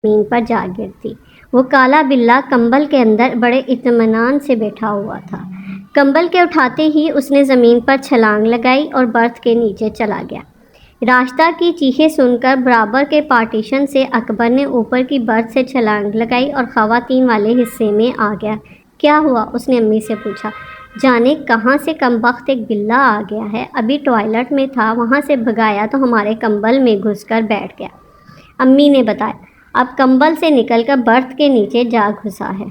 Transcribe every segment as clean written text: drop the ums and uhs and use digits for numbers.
زمین پر جا گرتی۔ وہ کالا بلّا کمبل کے اندر بڑے اطمینان سے بیٹھا ہوا تھا۔ کمبل کے اٹھاتے ہی اس نے زمین پر چھلانگ لگائی اور برتھ کے نیچے چلا گیا۔ راستہ کی چیخیں سن کر برابر کے پارٹیشن سے اکبر نے اوپر کی برتھ سے چھلانگ لگائی اور خواتین والے حصے میں آ گیا۔ کیا ہوا؟ اس نے امی سے پوچھا۔ جانے کہاں سے کمبخت ایک بلّا آ گیا ہے، ابھی ٹوائلٹ میں تھا، وہاں سے بھگایا تو ہمارے کمبل میں گھس کر بیٹھ گیا، امی نے بتایا۔ اب کمبل سے نکل کر برتھ کے نیچے جا گھسا ہے۔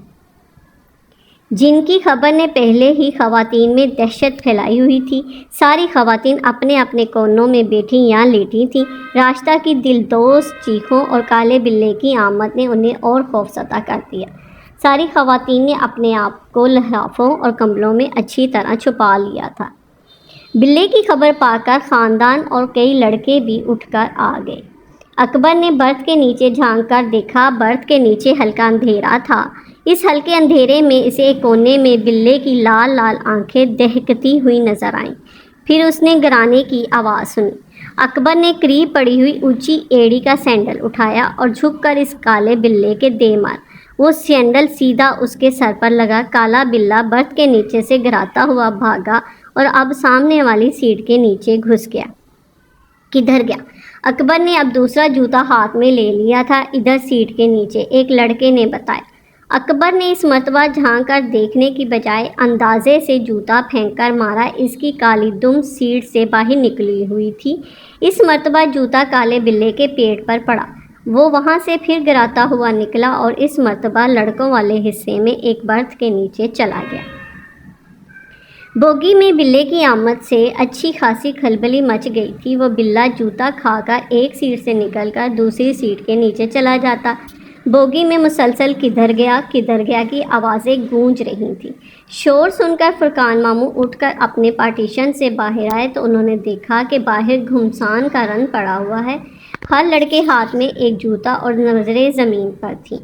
جن کی خبر نے پہلے ہی خواتین میں دہشت پھیلائی ہوئی تھی۔ ساری خواتین اپنے اپنے کونوں میں بیٹھی یا لیٹی تھیں۔ راستہ کی دلدوز چیخوں اور کالے بلے کی آمد نے انہیں اور خوفزدہ کر دیا۔ ساری خواتین نے اپنے آپ کو لحافوں اور کمبلوں میں اچھی طرح چھپا لیا تھا۔ بلے کی خبر پا کر خاندان اور کئی لڑکے بھی اٹھ کر آ گئے۔ اکبر نے برتھ کے نیچے جھانک کر دیکھا، برتھ کے نیچے ہلکا اندھیرا تھا۔ اس ہلکے اندھیرے میں اسے ایک کونے میں بلے کی لال لال آنکھیں دہکتی ہوئی نظر آئیں۔ پھر اس نے گرانے کی آواز سنی۔ اکبر نے قریب پڑی ہوئی اونچی ایڑی کا سینڈل اٹھایا اور جھک کر اس کالے بلے کے دے مار۔ وہ سینڈل سیدھا اس کے سر پر لگا۔ کالا بلّا برتھ کے نیچے سے گراتا ہوا بھاگا اور اب سامنے والی سیٹ کے نیچے گھس گیا۔ کدھر گیا؟ اکبر نے اب دوسرا جوتا ہاتھ میں لے لیا تھا۔ ادھر سیٹ کے نیچے، ایک لڑکے نے بتایا۔ اکبر نے اس مرتبہ جھانک کر دیکھنے کی بجائے اندازے سے جوتا پھینک کر مارا۔ اس کی کالی دم سیٹ سے باہر نکلی ہوئی تھی۔ اس مرتبہ جوتا کالے بلے کے پیٹ پر پڑا۔ وہ وہاں سے پھر گراتا ہوا نکلا اور اس مرتبہ لڑکوں والے حصے میں ایک برتھ کے نیچے چلا گیا۔ بوگی میں بلے کی آمد سے اچھی خاصی کھلبلی مچ گئی تھی۔ وہ بلّا جوتا کھا کر ایک سیٹ سے نکل کر دوسری سیٹ کے نیچے چلا جاتا۔ بوگی میں مسلسل کدھر گیا کی آوازیں گونج رہی تھیں۔ شور سن کر فرقان ماموں اٹھ کر اپنے پارٹیشن سے باہر آئے تو انہوں نے دیکھا کہ باہر گھمسان کا رن پڑا ہوا ہے۔ ہر لڑکے ہاتھ میں ایک جوتا اور نظریں زمین پر تھیں۔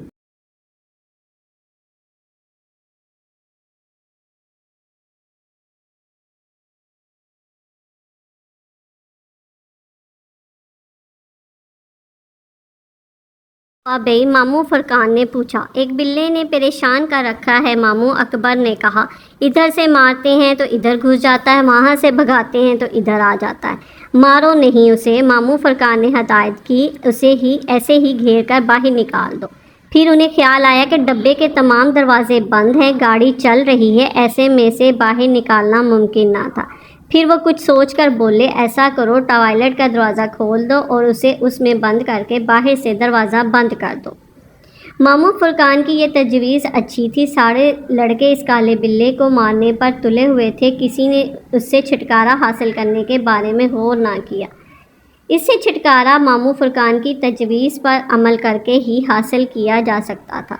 بھئی ماموں، فرقان نے پوچھا۔ ایک بلے نے پریشان کر رکھا ہے ماموں، اکبر نے کہا۔ ادھر سے مارتے ہیں تو ادھر گھس جاتا ہے، وہاں سے بھگاتے ہیں تو ادھر آ جاتا ہے۔ مارو نہیں اسے ماموں، فرقان نے ہدایت کی۔ اسے ایسے ہی گھیر کر باہر نکال دو۔ پھر انہیں خیال آیا کہ ڈبے کے تمام دروازے بند ہیں، گاڑی چل رہی ہے، ایسے میں سے باہر نکالنا ممکن نہ تھا۔ پھر وہ کچھ سوچ کر بولے، ایسا کرو ٹوائلٹ کا دروازہ کھول دو اور اسے اس میں بند کر کے باہر سے دروازہ بند کر دو۔ ماموں، فرقان کی یہ تجویز اچھی تھی۔ سارے لڑکے اس کالے بلے کو مارنے پر تلے ہوئے تھے۔ کسی نے اس سے چھٹکارا حاصل کرنے کے بارے میں غور نہ کیا۔ اس سے چھٹکارا ماموں فرقان کی تجویز پر عمل کر کے ہی حاصل کیا جا سکتا تھا۔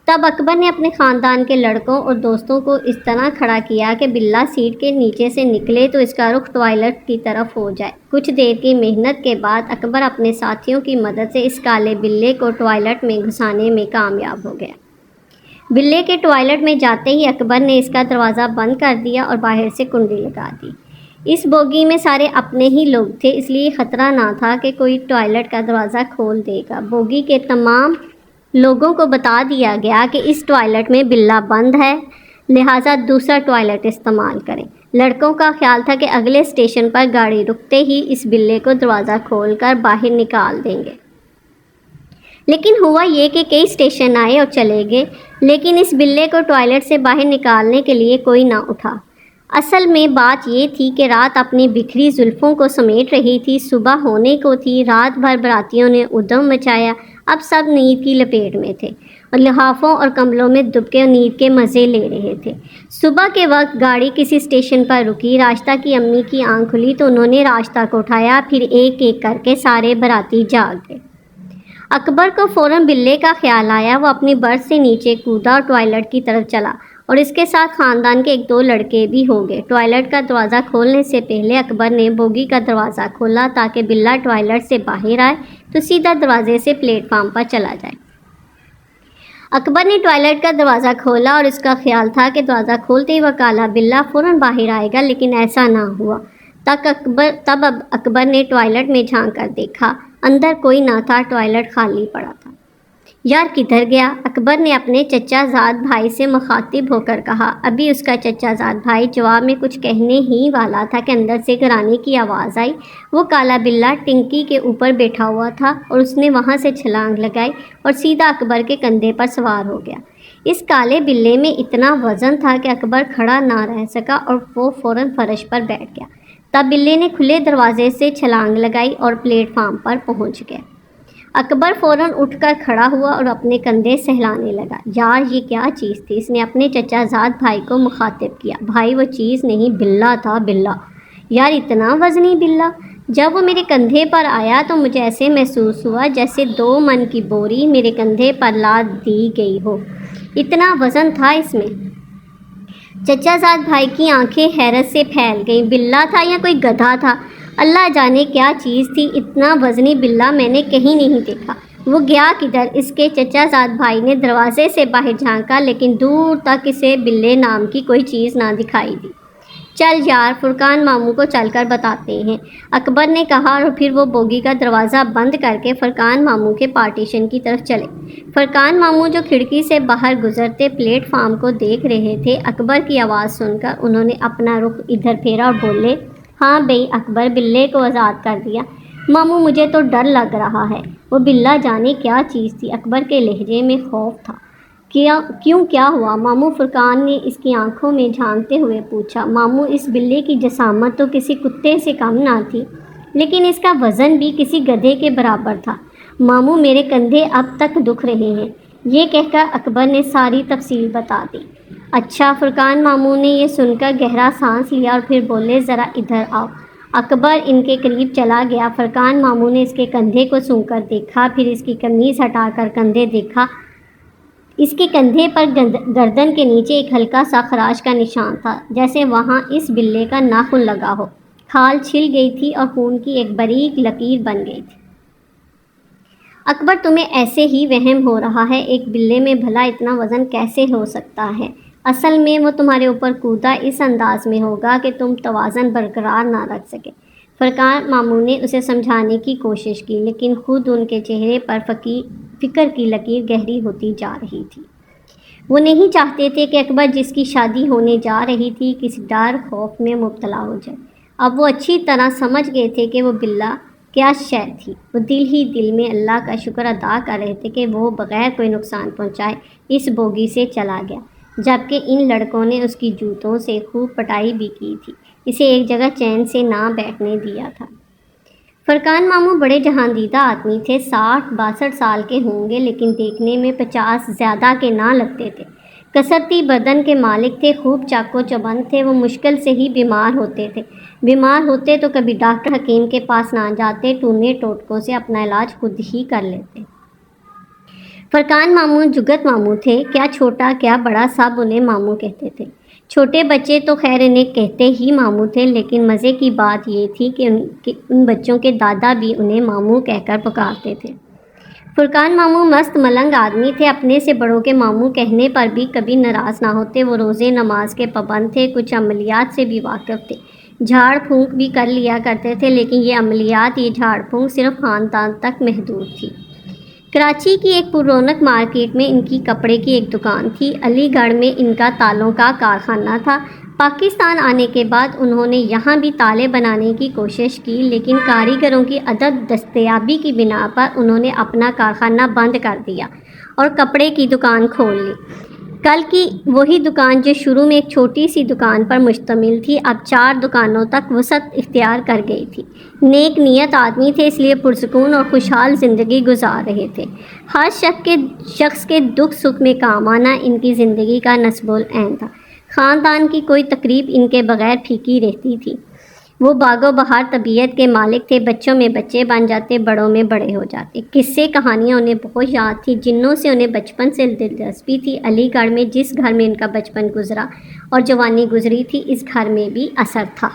تب اکبر نے اپنے خاندان کے لڑکوں اور دوستوں کو اس طرح کھڑا کیا کہ بلّا سیٹ کے نیچے سے نکلے تو اس کا رخ ٹوائلٹ کی طرف ہو جائے۔ کچھ دیر کی محنت کے بعد اکبر اپنے ساتھیوں کی مدد سے اس کالے بلے کو ٹوائلٹ میں گھسانے میں کامیاب ہو گیا۔ بلے کے ٹوائلٹ میں جاتے ہی اکبر نے اس کا دروازہ بند کر دیا اور باہر سے کنڈی لگا دی۔ اس بوگی میں سارے اپنے ہی لوگ تھے، اس لیے خطرہ نہ تھا کہ کوئی ٹوائلٹ کا دروازہ کھول دے گا۔ بوگی کے تمام لوگوں کو بتا دیا گیا کہ اس ٹوائلٹ میں بلّا بند ہے، لہٰذا دوسرا ٹوائلٹ استعمال کریں۔ لڑکوں کا خیال تھا کہ اگلے اسٹیشن پر گاڑی رکتے ہی اس بلے کو دروازہ کھول کر باہر نکال دیں گے۔ لیکن ہوا یہ کہ کئی اسٹیشن آئے اور چلے گئے، لیکن اس بلے کو ٹوائلٹ سے باہر نکالنے کے لیے کوئی نہ اٹھا۔ اصل میں بات یہ تھی کہ رات اپنی بکھری زلفوں کو سمیٹ رہی تھی، صبح ہونے کو تھی۔ رات بھر براتیوں نے ادھم مچایا، اب سب نیند کی لپیٹ میں تھے اور لحافوں اور کمبلوں میں دب کے نیند کے مزے لے رہے تھے۔ صبح کے وقت گاڑی کسی اسٹیشن پر رکی۔ راشتہ کی امی کی آنکھ کھلی تو انہوں نے راشتہ کو اٹھایا، پھر ایک ایک کر کے سارے باراتی جاگ گئے۔ اکبر کو فوراً بلے کا خیال آیا۔ وہ اپنی برتھ سے نیچے کودا اور ٹوائلٹ کی طرف چلا اور اس کے ساتھ خاندان کے ایک دو لڑکے بھی ہو گئے۔ ٹوائلٹ کا دروازہ کھولنے سے پہلے اکبر نے بوگی کا دروازہ کھولا تاکہ بلّا ٹوائلٹ سے باہر آئے تو سیدھا دروازے سے پلیٹ فارم پر چلا جائے۔ اکبر نے ٹوائلٹ کا دروازہ کھولا اور اس کا خیال تھا کہ دروازہ کھولتے ہی وہ کالا بلّا فوراً باہر آئے گا، لیکن ایسا نہ ہوا۔ تب اکبر نے ٹوائلٹ میں جھانک کر دیکھا، اندر کوئی نہ تھا، ٹوائلٹ خالی پڑا تھا۔ یار کدھر گیا؟ اکبر نے اپنے چچا زاد بھائی سے مخاطب ہو کر کہا۔ ابھی اس کا چچا زاد بھائی جواب میں کچھ کہنے ہی والا تھا کہ اندر سے گرانے کی آواز آئی۔ وہ کالا بلہ ٹنکی کے اوپر بیٹھا ہوا تھا اور اس نے وہاں سے چھلانگ لگائی اور سیدھا اکبر کے کندھے پر سوار ہو گیا۔ اس کالے بلے میں اتنا وزن تھا کہ اکبر کھڑا نہ رہ سکا اور وہ فوراً فرش پر بیٹھ گیا۔ تب بلے نے کھلے دروازے سے چھلانگ لگائی اور پلیٹ فارم پر پہنچ گیا۔ اکبر فوراً اٹھ کر کھڑا ہوا اور اپنے کندھے سہلانے لگا۔ یار یہ کیا چیز تھی؟ اس نے اپنے چچا زاد بھائی کو مخاطب کیا۔ بھائی وہ چیز نہیں، بلہ تھا، بلہ۔ یار اتنا وزنی بلہ؟ جب وہ میرے کندھے پر آیا تو مجھے ایسے محسوس ہوا جیسے 2 من کی بوری میرے کندھے پر لاد دی گئی ہو، اتنا وزن تھا اس میں۔ چچا زاد بھائی کی آنکھیں حیرت سے پھیل گئیں۔ بلہ تھا یا کوئی گدھا تھا؟ اللہ جانے کیا چیز تھی، اتنا وزنی بلہ میں نے کہیں نہیں دیکھا۔ وہ گیا کدھر؟ اس کے چچا زاد بھائی نے دروازے سے باہر جھانکا لیکن دور تک اسے بلے نام کی کوئی چیز نہ دکھائی دی۔ چل یار فرقان ماموں کو چل کر بتاتے ہیں، اکبر نے کہا اور پھر وہ بوگی کا دروازہ بند کر کے فرقان ماموں کے پارٹیشن کی طرف چلے۔ فرقان ماموں جو کھڑکی سے باہر گزرتے پلیٹ فارم کو دیکھ رہے تھے، اکبر کی آواز سن کر انہوں نے اپنا رخ ادھر پھیرا اور بولے، ہاں بھئی اکبر، بلے کو آزاد کر دیا۔ ماموں مجھے تو ڈر لگ رہا ہے۔ وہ بلہ جانے کیا چیز تھی؟ اکبر کے لہجے میں خوف تھا۔ کیا ہوا ماموں؟ فرقان نے اس کی آنکھوں میں جھانکتے ہوئے پوچھا۔ ماموں اس بلے کی جسامت تو کسی کتے سے کم نہ تھی، لیکن اس کا وزن بھی کسی گدھے کے برابر تھا۔ ماموں میرے کندھے اب تک دکھ رہے ہیں۔ یہ کہہ کر اکبر نے ساری تفصیل بتا دی۔ اچھا، فرقان ماموں نے یہ سن کر گہرا سانس لیا اور پھر بولے، ذرا ادھر آؤ۔ اکبر ان کے قریب چلا گیا۔ فرقان ماموں نے اس کے کندھے کو سونگھ کر دیکھا، پھر اس کی قمیض ہٹا کر کندھے دیکھا۔ اس کے کندھے پر گردن کے نیچے ایک ہلکا سا خراش کا نشان تھا، جیسے وہاں اس بلے کا ناخن لگا ہو۔ کھال چھل گئی تھی اور خون کی ایک باریک لکیر بن گئی تھی۔ اکبر تمہیں ایسے ہی وہم ہو رہا ہے، ایک بلے میں بھلا اتنا وزن کیسے ہو سکتا ہے؟ اصل میں وہ تمہارے اوپر کودا اس انداز میں ہوگا کہ تم توازن برقرار نہ رکھ سکے۔ فرقان ماموں نے اسے سمجھانے کی کوشش کی، لیکن خود ان کے چہرے پر فکر کی لکیر گہری ہوتی جا رہی تھی۔ وہ نہیں چاہتے تھے کہ اکبر جس کی شادی ہونے جا رہی تھی کسی ڈر خوف میں مبتلا ہو جائے۔ اب وہ اچھی طرح سمجھ گئے تھے کہ وہ بلہ کیا شے تھی۔ وہ دل ہی دل میں اللہ کا شکر ادا کر رہے تھے کہ وہ بغیر کوئی نقصان پہنچائے اس بوگی سے چلا گیا، جبکہ ان لڑکوں نے اس کی جوتوں سے خوب پٹائی بھی کی تھی، اسے ایک جگہ چین سے نہ بیٹھنے دیا تھا۔ فرقان ماموں بڑے جہاندیدہ آدمی تھے، 60-62 سال کے ہوں گے، لیکن دیکھنے میں 50 زیادہ کے نہ لگتے تھے۔ کثرتی بدن کے مالک تھے، خوب چاق و چوبند تھے۔ وہ مشکل سے ہی بیمار ہوتے تھے، بیمار ہوتے تو کبھی ڈاکٹر حکیم کے پاس نہ جاتے، ٹونے ٹوٹکوں سے اپنا علاج خود ہی کر لیتے۔ فرقان ماموں جگت ماموں تھے، کیا چھوٹا کیا بڑا سب انہیں ماموں کہتے تھے۔ چھوٹے بچے تو خیر انہیں کہتے ہی ماموں تھے، لیکن مزے کی بات یہ تھی کہ ان بچوں کے دادا بھی انہیں ماموں کہہ کر پکارتے تھے۔ فرقان ماموں مست ملنگ آدمی تھے، اپنے سے بڑوں کے ماموں کہنے پر بھی کبھی ناراض نہ ہوتے۔ وہ روزے نماز کے پابند تھے، کچھ عملیات سے بھی واقف تھے، جھاڑ پھونک بھی کر لیا کرتے تھے، لیکن یہ عملیات، یہ جھاڑ پھونک صرف خاندان تک محدود تھی۔ کراچی کی ایک پر رونق مارکیٹ میں ان کی کپڑے کی ایک دکان تھی، علی گڑھ میں ان کا تالوں کا کارخانہ تھا۔ پاکستان آنے کے بعد انہوں نے یہاں بھی تالے بنانے کی کوشش کی، لیکن کاریگروں کی عدم دستیابی کی بنا پر انہوں نے اپنا کارخانہ بند کر دیا اور کپڑے کی دکان کھول لی۔ کل کی وہی دکان جو شروع میں ایک چھوٹی سی دکان پر مشتمل تھی، اب 4 دکانوں تک وسعت اختیار کر گئی تھی۔ نیک نیت آدمی تھے، اس لیے پرسکون اور خوشحال زندگی گزار رہے تھے۔ ہر شخص کے دکھ سکھ میں کام آنا ان کی زندگی کا نصب العین تھا۔ خاندان کی کوئی تقریب ان کے بغیر پھیکی رہتی تھی۔ وہ باغ و بہار طبیعت کے مالک تھے، بچوں میں بچے بن جاتے، بڑوں میں بڑے ہو جاتے۔ قصے کہانیاں انہیں بہت یاد تھی، جنوں سے انہیں بچپن سے دلچسپی تھی۔ علی گڑھ میں جس گھر میں ان کا بچپن گزرا اور جوانی گزری تھی، اس گھر میں بھی اثر تھا۔